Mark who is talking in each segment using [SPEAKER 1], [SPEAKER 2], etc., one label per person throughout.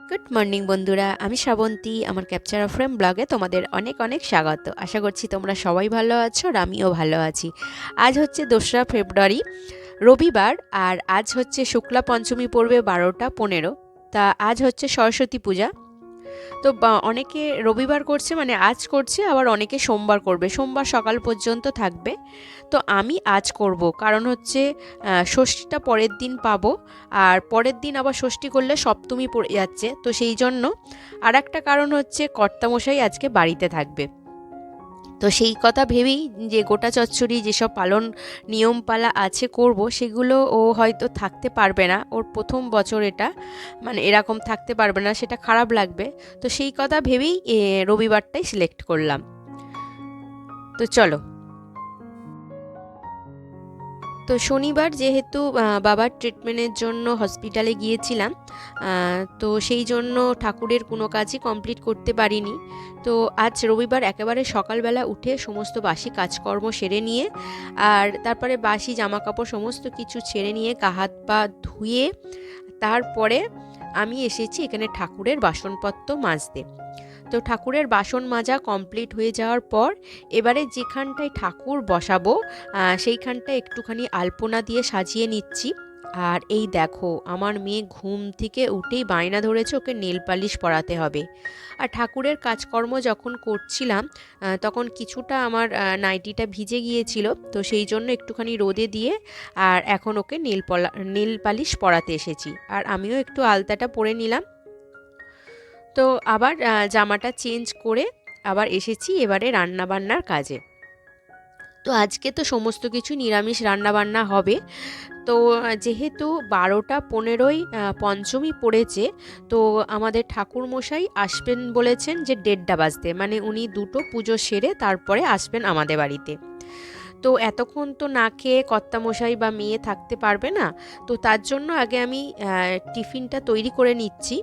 [SPEAKER 1] Good morning বন্ধুরা, আমি শ্রাবন্তী। আমার ক্যাপচার অফ ফ্রেম ব্লগে তোমাদের অনেক অনেক স্বাগত। আশা করছি তোমরা সবাই ভালো আছো আর আমিও ভালো আছি। আজ হচ্ছে 2রা ফেব্রুয়ারি, রবিবার। আর আজ হচ্ছে শুক্লা পঞ্চমী পড়বে 12টা 15। তা আজ হচ্ছে সরস্বতী পূজা। তো অনেকে রবিবার করছে, মানে আজ করছে, আবার অনেকে সোমবার করবে, সোমবার সকাল পর্যন্ত থাকবে। তো আমি আজ করব, কারণ হচ্ছে ষষ্ঠীটা পরের দিন পাবো। আর পরের দিন আবার ষষ্ঠী করলে সপ্তমী পড়ে যাচ্ছে, তো সেই জন্য। আর একটা কারণ হচ্ছে কর্তামশাই আজকে বাড়িতে থাকবে। তো সেই কথা ভেবেই যে গোটা চচ্চড়ি যেসব পালন নিয়মপালা আছে করব, সেগুলো ও হয়তো থাকতে পারবে না, ওর প্রথম বছর এটা, মানে এরকম থাকতে পারবে না, সেটা খারাপ লাগবে। তো সেই কথা ভেবেই রবিবারটাই সিলেক্ট করলাম। তো চলো। তো শনিবার যেহেতু বাবার ট্রিটমেন্টের জন্য হসপিটালে গিয়েছিলাম, তো সেই জন্য ঠাকুরের কোনো কাজই কমপ্লিট করতে পারিনি। তো আজ রবিবার একেবারে সকালবেলা উঠে সমস্ত বাসি কাজকর্ম সেরে নিয়ে, আর তারপরে বাসি জামাকাপড় সমস্ত কিছু ছেড়ে নিয়ে হাত পা ধুয়ে তারপরে আমি এসেছি এখানে ঠাকুরের বাসনপত্র মাজতে। তো ঠাকুরের বাসন মাজা কমপ্লিট হয়ে যাওয়ার পর এবারে যেখানটায় ঠাকুর বসাবো সেইখানটায় একটুখানি আলপনা দিয়ে সাজিয়ে নিচ্ছি। আর এই দেখো, আমার মেয়ে ঘুম থেকে উঠেই বায়না ধরেছে ওকে নেল পালিশ পরাতে হবে। আর ঠাকুরের কাজকর্ম যখন করছিলাম তখন কিছুটা আমার নাইটিটা ভিজে গিয়েছিল, তো সেই জন্য একটুখানি রোদে দিয়ে আর এখন ওকে নেল পালিশ পরাতে এসেছি। আর আমিও একটু আলতাটা পরে নিলাম। তো আবার জামাটা চেঞ্জ করে আবার এসেছি এবারে রান্নাবান্নার কাজে। তো আজকে তো সমস্ত কিছু নিরামিষ রান্নাবান্না হবে। তো যেহেতু 12টা 15ই পঞ্চমী পড়েছে, তো আমাদের ঠাকুরমশাই আসবেন বলেছেন যে 1:30 বাজতে, মানে উনি দুটো পুজো সেরে তারপরে আসবেন আমাদের বাড়িতে। তো এতক্ষণ তো না খেয়ে কর্তামশাই বা মেয়ে থাকতে পারবে না। তো তার জন্য আগে আমি টিফিনটা তৈরি করে নিচ্ছি।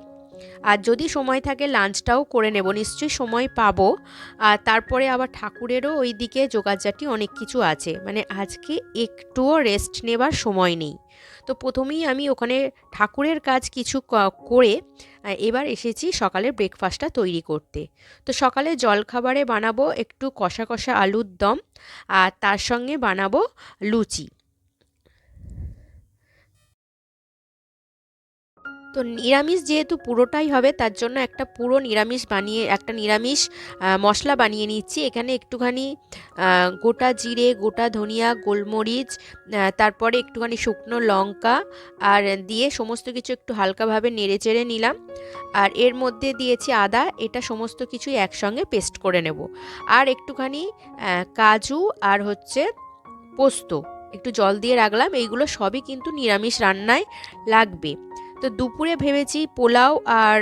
[SPEAKER 1] আর যদি সময় থাকে লাঞ্চটাও করে নেব, নিশ্চয়ই সময় পাবো। আর তারপরে আবার ঠাকুরেরও ওই দিকে জোগাড়জাটি অনেক কিছু আছে, মানে আজকে একটুও রেস্ট নেবার সময় নেই। তো প্রথমেই আমি ওখানে ঠাকুরের কাজ কিছু করে এবার এসেছি সকালের ব্রেকফাস্টটা তৈরি করতে। তো সকালে জলখাবারে বানাবো একটু কষা কষা আলুর দম, আর তার সঙ্গে বানাবো লুচি। তো নিরামিষ যেহেতু পুরোটাই হবে, তার জন্য একটা নিরামিষ মশলা বানিয়ে নিচ্ছি। এখানে একটুখানি গোটা জিরে, গোটা ধনিয়া, গোলমরিচ, তারপরে একটুখানি শুকনো লঙ্কা আর দিয়ে সমস্ত কিছু একটু হালকাভাবে নেড়ে চেড়ে নিলাম। আর এর মধ্যে দিয়েছি আদা, এটা সমস্ত কিছুই একসঙ্গে পেস্ট করে নেব। আর একটুখানি কাজু আর হচ্ছে পোস্ত একটু জল দিয়ে রাখলাম, এইগুলো সবই কিন্তু নিরামিষ রান্নায় লাগবে। তো দুপুরে ভেবেছি পোলাও আর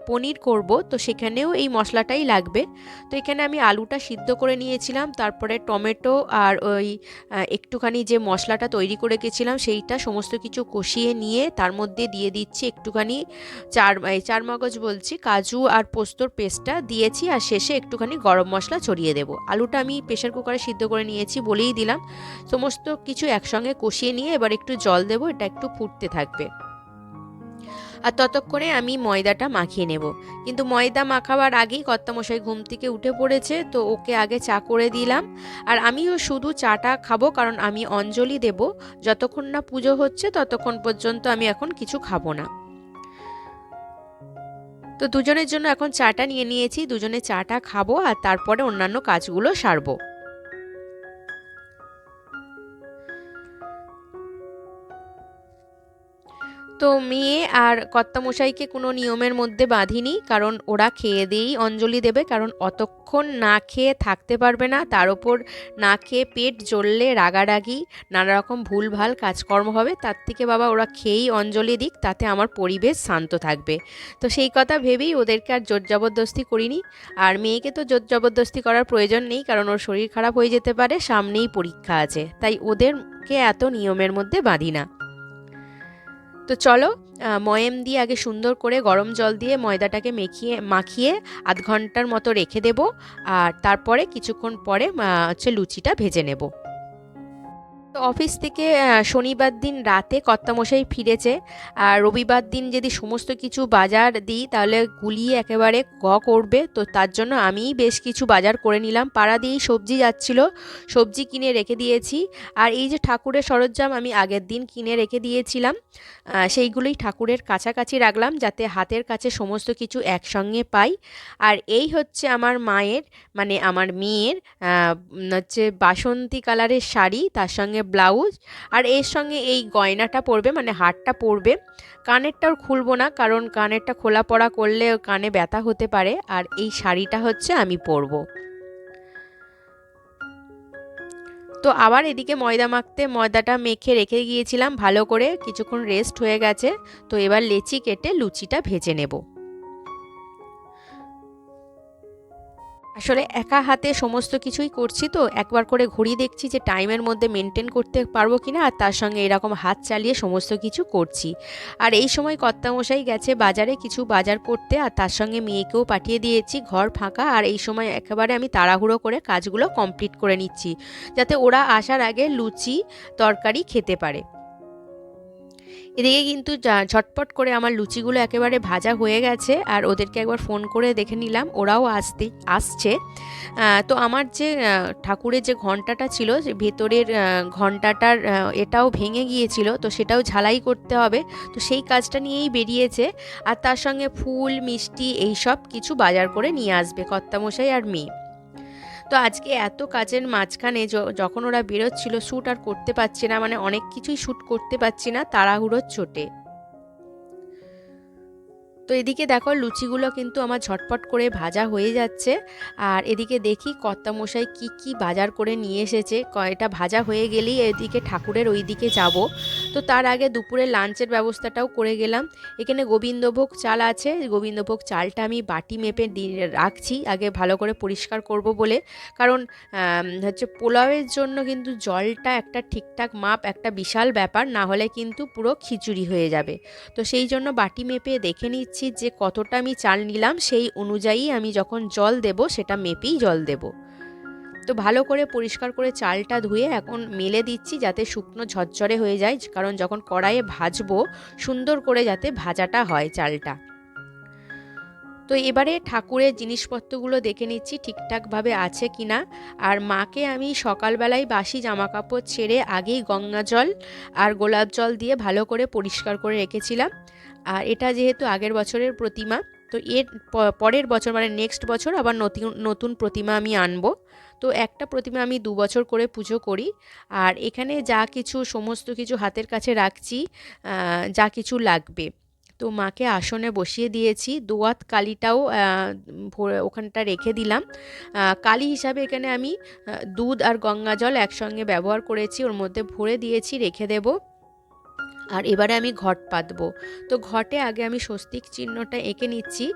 [SPEAKER 1] পনির করব, তো সেখানেও এই মশলাটাই লাগবে। তো এখানে আমি আলুটা সিদ্ধ করে নিয়েছিলাম, তারপরে টমেটো আর ওই একটুখানি যে মশলাটা তৈরি করে গেছিলাম সেইটা সমস্ত কিছু কষিয়ে নিয়ে তার মধ্যে দিয়ে দিচ্ছি একটুখানি চারমগজ বলছি, কাজু আর পোস্তর পেস্টটা দিয়েছি, আর শেষে একটুখানি গরম মশলা ছড়িয়ে দেবো। আলুটা আমি প্রেশার কুকারে সিদ্ধ করে নিয়েছি বলেই দিলাম। সমস্ত কিছু একসঙ্গে কষিয়ে নিয়ে এবার একটু জল দেবো, এটা একটু ফুটতে থাকবে। আর ততক্ষণে আমি ময়দাটা মাখিয়ে নেব। কিন্তু ময়দা মাখাবার আগেই কর্তামশাই ঘুম থেকে উঠে পড়েছে, তো ওকে আগে চা করে দিলাম। আর আমিও শুধু চাটা খাবো, কারণ আমি অঞ্জলি দেব। যতক্ষণ না পুজো হচ্ছে ততক্ষণ পর্যন্ত আমি এখন কিছু খাবো না। তো দুজনের জন্য এখন চাটা নিয়ে নিয়েছি, দুজনে চাটা খাবো আর তারপরে অন্যান্য কাজগুলো সারবো। তো মেয়ে আর কর্তামশাইকে কোনো নিয়মের মধ্যে বাঁধিনি, কারণ ওরা খেয়ে দিয়েই অঞ্জলি দেবে, কারণ অতক্ষণ না খেয়ে থাকতে পারবে না। তার ওপর না খেয়ে পেট জ্বললে রাগারাগি নানা রকম ভুলভাল কাজকর্ম হবে, তার থেকে বাবা ওরা খেয়েই অঞ্জলি দিক, তাতে আমার পরিবেশ শান্ত থাকবে। তো সেই কথা ভেবেই ওদেরকে আর জোর জবরদস্তি করিনি। আর মেয়েকে তো জোর জবরদস্তি করার প্রয়োজন নেই, কারণ ওর শরীর খারাপ হয়ে যেতে পারে, সামনেই পরীক্ষা আছে, তাই ওদেরকে এত নিয়মের মধ্যে বাঁধি না। তো চলো, ময়েম দিয়ে আগে সুন্দর করে গরম জল দিয়ে ময়দাটাকে মাখিয়ে আধ ঘন্টার মতো রেখে দেব। আর তারপরে কিছুক্ষণ পরে হচ্ছে লুচিটা ভেজে নেব। তো অফিস থেকে শনিবার দিন রাতে কর্তামশাই ফিরেছে। আর রবিবার দিন যদি সমস্ত কিছু বাজার দিই তাহলে গুলিয়ে একেবারে করবে, তো তার জন্য আমিই বেশ কিছু বাজার করে নিলাম। পাড়া দিয়েই সবজি যাচ্ছিল, সবজি কিনে রেখে দিয়েছি। আর এই যে ঠাকুরের সরঞ্জাম আমি আগের দিন কিনে রেখে দিয়েছিলাম, সেইগুলোই ঠাকুরের কাছাকাছি রাখলাম যাতে হাতের কাছে সমস্ত কিছু একসঙ্গে পাই। আর এই হচ্ছে আমার মায়ের, মানে আমার মেয়ের হচ্ছে বাসন্তী কালারের শাড়ি, তার সঙ্গে ব্লাউজ, আর এর সঙ্গে এই গয়নাটা পরবে, মানে হারটা পরবে। কানেরটাও খুলবো না, কারণ কানেরটা খোলা পড়া করলে কানে ব্যথা হতে পারে। আর এই শাড়িটা হচ্ছে আমি পরবো। তো আবার এদিকে ময়দা মাখতে, ময়দাটা মেখে রেখে গিয়েছিলাম ভালো করে, কিছুক্ষণ রেস্ট হয়ে গেছে। তো এবার লেচি কেটে লুচিটা ভেজে নেব। আসলে একা হাতে সমস্ত কিছুই করছি, তো একবার করে ঘড়ি দেখছি যে টাইমের মধ্যে মেনটেন করতে পারবো কিনা, আর তার সঙ্গে এরকম হাত চালিয়ে সমস্ত কিছু করছি। আর এই সময় কর্তামশাই গেছে বাজারে কিছু বাজার করতে, আর তার সঙ্গে মেয়েকেও পাঠিয়ে দিয়েছি, ঘর ফাঁকা। আর এই সময় একেবারে আমি তাড়াহুড়ো করে কাজগুলো কমপ্লিট করে নিচ্ছি, যাতে ওরা আসার আগে লুচি তরকারি খেতে পারে। এদিকে কিন্তু ঝটপট করে আমার লুচিগুলো একেবারে ভাজা হয়ে গেছে, আর ওদেরকে একবার ফোন করে দেখে নিলাম, ওরাও আসছে। তো আমার যে ঠাকুরের যে ঘণ্টাটা ছিল, ভেতরের ঘণ্টাটার এটাও ভেঙে গিয়েছিল, তো সেটাও ঝালাই করতে হবে। তো সেই কাজটা নিয়েই বেরিয়েছে। আর তার সঙ্গে ফুল মিষ্টি এই সব কিছু বাজার করে নিয়ে আসবে কর্তামশাই আর মেয়ে। তো আজকে এত কাজের মাঝখানে যখন ওরা বেরোচ্ছিল, শ্যুট আর করতে পারছি না, মানে অনেক কিছুই শ্যুট করতে পারছি না তাড়াহুড়োর চোটে। তো এদিকে দেখো লুচিগুলো কিন্তু আমার ঝটপট করে ভাজা হয়ে যাচ্ছে। আর এদিকে দেখি কর্তামশাই কি কি বাজার করে নিয়ে এসেছে। এটা ভাজা হয়ে গেলেই এদিকে ঠাকুরের ওই দিকে যাব। তো তার আগে দুপুরে লাঞ্চের ব্যবস্থাটাও করে গেলাম। এখানে গোবিন্দভোগ চাল আছে, গোবিন্দভোগ চালটা আমি বাটি মেপে রাখছি আগে ভালো করে পরিষ্কার করব বলে। কারণ হচ্ছে পোলাওয়ের জন্য কিন্তু জলটা একটা ঠিকঠাক মাপ একটা বিশাল ব্যাপার, না হলে কিন্তু পুরো খিচুড়ি হয়ে যাবে। তো সেই জন্য বাটি মেপে দেখে নিচ্ছি যে কতটা আমি চাল নিলাম, সেই অনুযায়ী আমি যখন জল দেব সেটা মেপেই জল দেব। তো ভালো করে পরিষ্কার করে চালটা ধুয়ে এখন মেলে দিচ্ছি যাতে শুকনো ঝরঝরে হয়ে যায়, কারণ যখন কড়াইয়ে ভাজবো সুন্দর করে যাতে ভাজাটা হয় চালটা। তো এবারে ঠাকুরের জিনিসপত্রগুলো দেখে নিচ্ছি ঠিকঠাকভাবে আছে কিনা। আর মাকে আমি সকালবেলায় বাসি জামা কাপড় ছেড়ে আগেই গঙ্গা জল আর গোলাপ জল দিয়ে ভালো করে পরিষ্কার করে রেখেছিলাম। আর এটা যেহেতু আগের বছরের প্রতিমা, তো এর পরের বছর মানে নেক্সট বছর আবার নতুন নতুন প্রতিমা আমি আনবো। তো একটা প্রতিমা আমি 2 বছর করে পুজো করি। আর এখানে যা কিছু সমস্ত কিছু হাতের কাছে রাখছি, যা কিছু লাগবে। তো মাকে আসনে বসিয়ে দিয়েছি, দোয়াত কালিটাও ওখানটা রেখে দিলাম। কালি হিসাবে এখানে আমি দুধ আর গঙ্গা জল একসঙ্গে ব্যবহার করেছি, ওর মধ্যে ভরে দিয়েছি, রেখে দেব। আর এবারে আমি ঘট পাতবো। তো ঘটে আগে আমি স্বস্তিক চিহ্নটা এঁকে নিচ্ছি।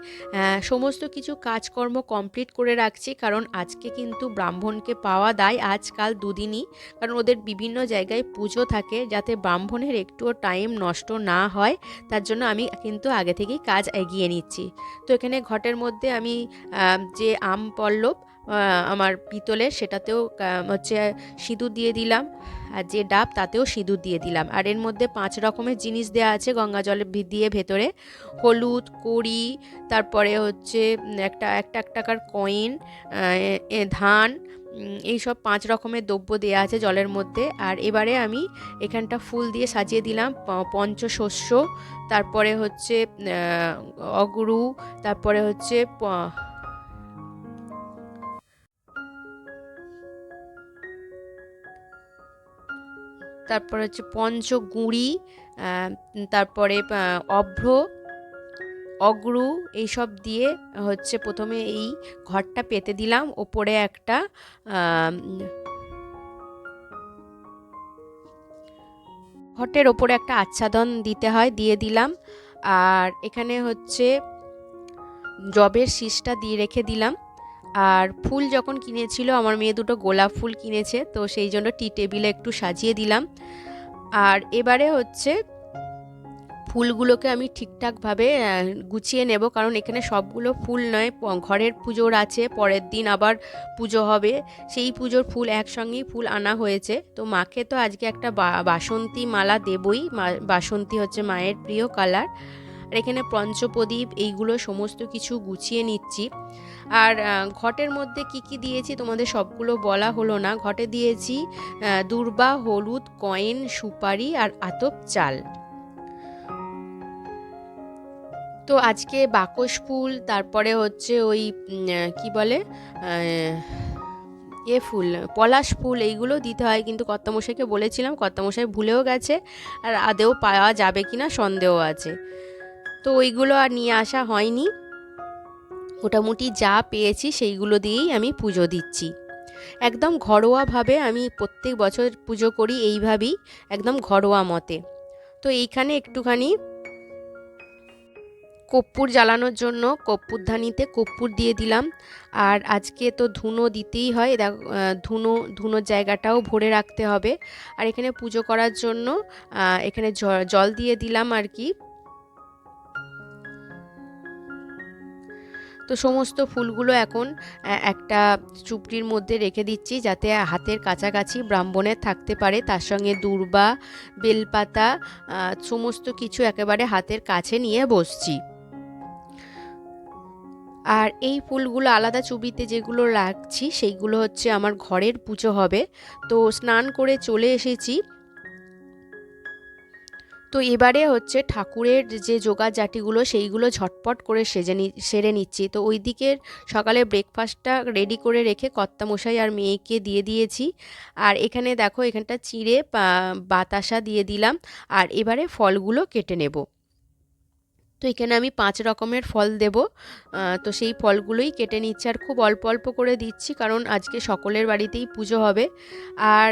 [SPEAKER 1] সমস্ত কিছু কাজকর্ম কমপ্লিট করে রাখছি, কারণ আজকে কিন্তু ব্রাহ্মণকে পাওয়া দায় আজকাল দুদিনই, কারণ ওদের বিভিন্ন জায়গায় পুজো থাকে, যাতে ব্রাহ্মণের একটুও টাইম নষ্ট না হয়, তার জন্য আমি কিন্তু আগে থেকেই কাজ এগিয়ে নিচ্ছি। তো এখানে ঘটের মধ্যে আমি যে আম পল্লব আমার পিতলের, সেটাতেও হচ্ছে সিঁদুর দিয়ে দিলাম, আর যে ডাব তাতেও সিঁদুর দিয়ে দিলাম। আর এর মধ্যে 5 রকমের জিনিস দেওয়া আছে গঙ্গা জলে দিয়ে ভেতরে, হলুদ, কড়ি, তারপরে হচ্ছে একটা 1 টাকার কয়েন, ধান, এইসব 5 রকমের দ্রব্য দেওয়া আছে জলের মধ্যে। আর এবারে আমি এখানটা ফুল দিয়ে সাজিয়ে দিলাম পঞ্চশস্য, তারপরে হচ্ছে অগরু, তারপরে হচ্ছে পঞ্চগুঁড়ি, তারপরে অভ্র, অগ্রু, এইসব দিয়ে হচ্ছে প্রথমে এই ঘরটা পেতে দিলাম। ওপরে একটা ঘটের ওপরে একটা আচ্ছাদন দিতে হয়, দিয়ে দিলাম। আর এখানে হচ্ছে জবের শীষটা দিয়ে রেখে দিলাম। আর ফুল যখন কিনেছিল আমার মেয়ে 2টো গোলাপ ফুল কিনেছে, তো সেই জন্য টি টেবিলে একটু সাজিয়ে দিলাম। আর এবারে হচ্ছে ফুলগুলোকে আমি ঠিকঠাকভাবে গুছিয়ে নেব, কারণ এখানে সবগুলো ফুল নয়, ঘরের পুজোর আছে, পরের দিন আবার পুজো হবে, সেই পুজোর ফুল একসঙ্গেই ফুল আনা হয়েছে। তো মাকে তো আজকে একটা বাসন্তী মালা দেবই, বাসন্তী হচ্ছে মায়ের প্রিয় কালার। আর এখানে পঞ্চপ্রদীপ এইগুলো সমস্ত কিছু গুছিয়ে নিচ্ছি। আর ঘটের মধ্যে কি কি দিয়েছি তোমাদের সবগুলো বলা হলো না। ঘটে দিয়েছি দূর্বা, হলুদ, কয়েন, সুপারি আর আতপ চাল। তো আজকে বাকস ফুল, তারপরে হচ্ছে ওই কি বলে ফুল, পলাশ ফুল, এইগুলো দিতে হয়, কিন্তু কর্তামশাইকে বলেছিলাম, কর্তামশাই ভুলেও গেছে, আর আদেও পাওয়া যাবে কিনা সন্দেহ আছে। তো ওইগুলো আর নিয়ে আসা হয়নি। মোটামুটি যা পেয়েছি সেইগুলো দিয়েই আমি পুজো দিচ্ছি। একদম ঘরোয়াভাবে আমি প্রত্যেক বছর পুজো করি এইভাবেই, একদম ঘরোয়া মতে। তো এইখানে একটুখানি কর্পূর জ্বালানোর জন্য কর্পূরধানিতে কর্পূর দিয়ে দিলাম। আর আজকে তো ধুনো দিতেই হয়, ধুনোর জায়গাটাও ভরে রাখতে হবে। আর এখানে পুজো করার জন্য এখানে জল দিয়ে দিলাম আর কি। তো সমস্ত ফুলগুলো এখন একটা চুপড়ির মধ্যে রেখে দিচ্ছি, যাতে হাতের কাছাকাছি ব্রাহ্মণের থাকতে পারে। তার সঙ্গে দূর্বা, বেলপাতা, সমস্ত কিছু একেবারে হাতের কাছে নিয়ে বসছি। আর এই ফুলগুলো আলাদা চুবিতে যেগুলো রাখছি সেইগুলো হচ্ছে আমার ঘরের পুজো হবে। তো স্নান করে চলে এসেছি। তো এবারে হচ্ছে ঠাকুরের যে জোগাড়জাটিগুলো সেইগুলো ঝটপট করে সেরে নিচ্ছি। তো ওই দিকের সকালে ব্রেকফাস্টটা রেডি করে রেখে কর্তামশাই আর মেয়েকে দিয়ে দিয়েছি। আর এখানে দেখো, এখানটা চিড়ে বাতাসা দিয়ে দিলাম। আর এবারে ফলগুলো কেটে নেব। তো এখানে আমি 5 রকমের ফল দেব। তো সেই ফলগুলোই কেটে নিচ্ছি, আর খুব অল্প অল্প করে দিচ্ছি, কারণ আজকে সকলের বাড়িতেই পুজো হবে। আর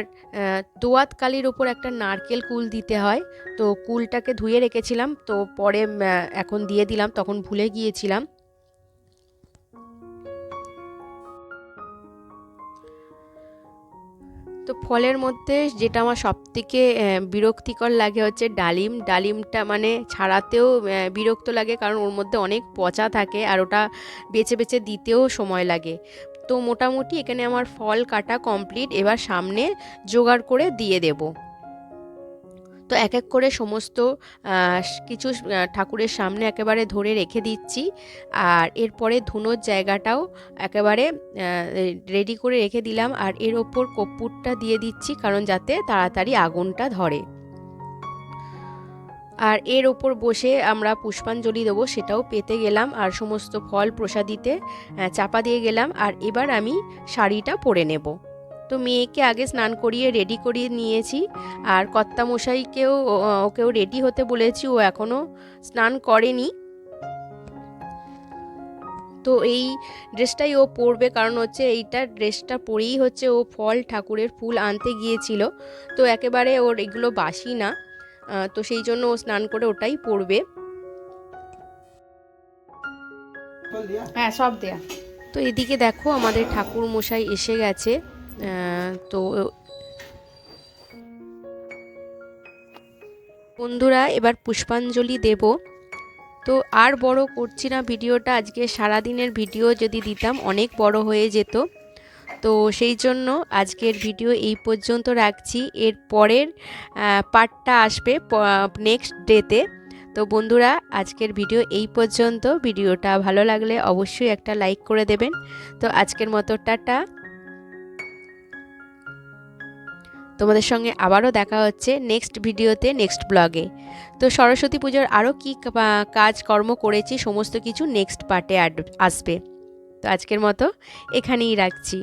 [SPEAKER 1] দোয়াত কালির ওপর একটা নারকেল কুল দিতে হয়। তো কুলটাকে ধুয়ে রেখেছিলাম, তো পরে এখন দিয়ে দিলাম, তখন ভুলে গিয়েছিলাম। তো ফলের মধ্যে যেটা আমার সবথেকে বিরক্তিকর লাগে হচ্ছে ডালিম। ডালিমটা মানে ছাড়াতেও বিরক্ত লাগে, কারণ ওর মধ্যে অনেক পচা থাকে, আর ওটা বেছে বেছে দিতেও সময় লাগে। তো মোটামুটি এখানে আমার ফল কাটা কমপ্লিট। এবার সামনে জোগাড় করে দিয়ে দেব। তো এক এক করে সমস্ত কিছু ঠাকুরের সামনে একেবারে ধরে রেখে দিচ্ছি। আর এরপরে ধুনোর জায়গাটাও একেবারে রেডি করে রেখে দিলাম। আর এর ওপর কর্পূরটা দিয়ে দিচ্ছি, কারণ যাতে তাড়াতাড়ি আগুনটা ধরে। আর এর ওপর বসে আমরা পুষ্পাঞ্জলি দেবো, সেটাও পেতে গেলাম। আর সমস্ত ফল প্রসাদিতে চাপা দিয়ে গেলাম। আর এবার আমি শাড়িটা পরে নেব। তো মেয়েকে আগে স্নান করিয়ে রেডি করিয়ে নিয়েছি। আর কর্তামশাইকেও ওকেও রেডি হতে বলেছি, ও এখনও স্নান করেনি। তো এই ড্রেসটাই ও পরবে, কারণ হচ্ছে এইটা ড্রেসটা পরেই হচ্ছে ও ঠাকুরের ফুল আনতে গিয়েছিল। তো একেবারে ওর এগুলো বাসি না, তো সেই জন্য ও স্নান করে ওটাই পরবে। হ্যাঁ, সব দেয়া। তো এদিকে দেখো, আমাদের ঠাকুর মশাই এসে গেছে। তো বন্ধুরা, এবার পুষ্পাঞ্জলি দেব। তো আর বড় করছি না ভিডিওটা, আজকে সারাদিনের ভিডিও যদি দিতাম অনেক বড় হয়ে যেত। তো সেই জন্য আজকের ভিডিও এই পর্যন্ত রাখছি। এর পরের পার্টটা আসবে নেক্সট ডেতে। তো বন্ধুরা, আজকের ভিডিও এই পর্যন্ত। ভিডিওটা ভালো লাগলে অবশ্যই একটা লাইক করে দেবেন। তো আজকের মতো টাটা। তোমাদের সঙ্গে আবারও দেখা হচ্ছে নেক্সট ভিডিওতে, নেক্সট ব্লগে। তো সরস্বতী পুজোর আরও কী কাজকর্ম করেছি সমস্ত কিছু নেক্সট পার্টে আসবে। তো আজকের মতো এখানেই রাখছি।